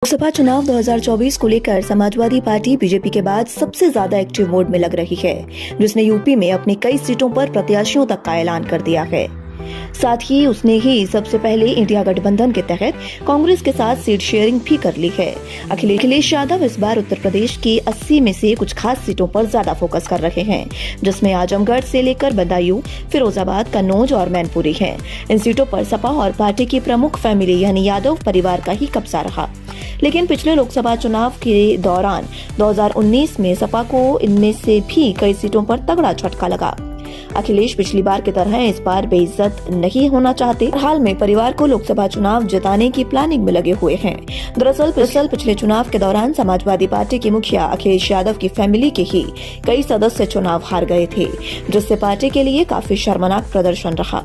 लोकसभा चुनाव 2024 को लेकर समाजवादी पार्टी बीजेपी के बाद सबसे ज्यादा एक्टिव मोड में लग रही है, जिसने यूपी में अपनी कई सीटों पर प्रत्याशियों तक का ऐलान कर दिया है। साथ ही उसने ही सबसे पहले इंडिया गठबंधन के तहत कांग्रेस के साथ सीट शेयरिंग भी कर ली है। अखिलेश यादव इस बार उत्तर प्रदेश की 80 में से कुछ खास सीटों पर ज्यादा फोकस कर रहे हैं, जिसमें आजमगढ़ से लेकर बदायूं, फिरोजाबाद, कन्नौज और मैनपुरी है। इन सीटों पर सपा और पार्टी की प्रमुख फैमिली यानी यादव परिवार का ही कब्जा रहा। लेकिन पिछले लोकसभा चुनाव के दौरान 2019 में सपा को इनमें से भी कई सीटों पर तगड़ा झटका लगा। अखिलेश पिछली बार की तरह इस बार बेइज्जत नहीं होना चाहते। हाल में परिवार को लोकसभा चुनाव जिताने की प्लानिंग में लगे हुए हैं। दरअसल पिछले चुनाव के दौरान समाजवादी पार्टी के मुखिया अखिलेश यादव की फैमिली के ही कई सदस्य चुनाव हार गए थे, जिससे पार्टी के लिए काफी शर्मनाक प्रदर्शन रहा।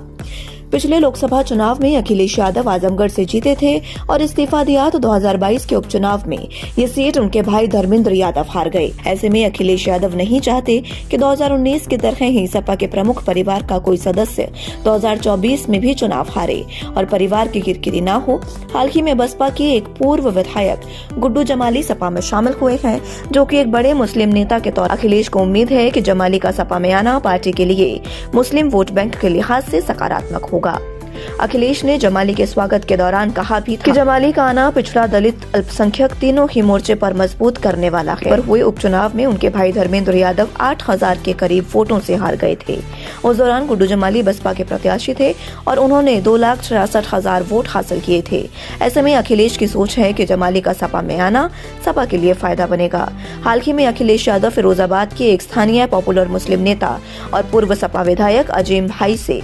पिछले लोकसभा चुनाव में अखिलेश यादव आजमगढ़ से जीते थे और इस्तीफा दिया तो 2022 के उपचुनाव में ये सीट उनके भाई धर्मेंद्र यादव हार गए। ऐसे में अखिलेश यादव नहीं चाहते कि 2019 की तरह ही सपा के प्रमुख परिवार का कोई सदस्य 2024 में भी चुनाव हारे और परिवार की किरकिरी न हो। हाल ही में बसपा के एक पूर्व विधायक गुड्डू जमाली सपा में शामिल हुए हैं, जो कि एक बड़े मुस्लिम नेता के तौर। अखिलेश को उम्मीद है कि जमाली का सपा में आना पार्टी के लिए मुस्लिम वोट बैंक के लिहाज से सकारात्मक होगा। अखिलेश ने जमाली के स्वागत के दौरान कहा भी था कि जमाली का आना पिछड़ा, दलित, अल्पसंख्यक तीनों ही मोर्चे पर मजबूत करने वाला है। पर हुए उपचुनाव में उनके भाई धर्मेंद्र यादव 8000 के करीब वोटों से हार गए थे। उस दौरान गुड्डू जमाली बसपा के प्रत्याशी थे और उन्होंने 2,63,000 वोट हासिल किए थे। ऐसे में अखिलेश की सोच है कि जमाली का सपा में आना सपा के लिए फायदा बनेगा। हाल ही में अखिलेश यादव फिरोजाबाद के एक स्थानीय पॉपुलर मुस्लिम नेता और पूर्व सपा विधायक अजीम भाई से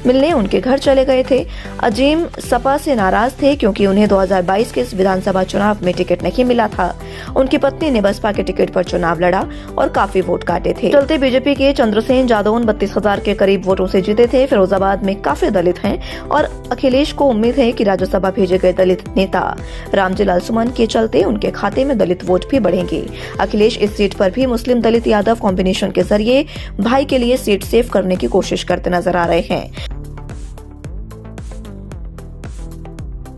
मिलने उनके घर चले गए थे। अजीम सपा से नाराज थे क्योंकि उन्हें 2022 के विधानसभा चुनाव में टिकट नहीं मिला था। उनकी पत्नी ने बसपा के टिकट पर चुनाव लड़ा और काफी वोट काटे थे। चलते बीजेपी के चंद्रसेन जादौन 32,000 के करीब वोटों से जीते थे। फिरोजाबाद में काफी दलित हैं और अखिलेश को उम्मीद है कि राज्यसभा भेजे गए दलित नेता रामजीलाल सुमन के चलते उनके खाते में दलित वोट भी बढ़ेंगे। अखिलेश इस सीट पर भी मुस्लिम दलित यादव कॉम्बिनेशन के जरिए भाई के लिए सीट सेव करने की कोशिश करते नजर आ रहे हैं।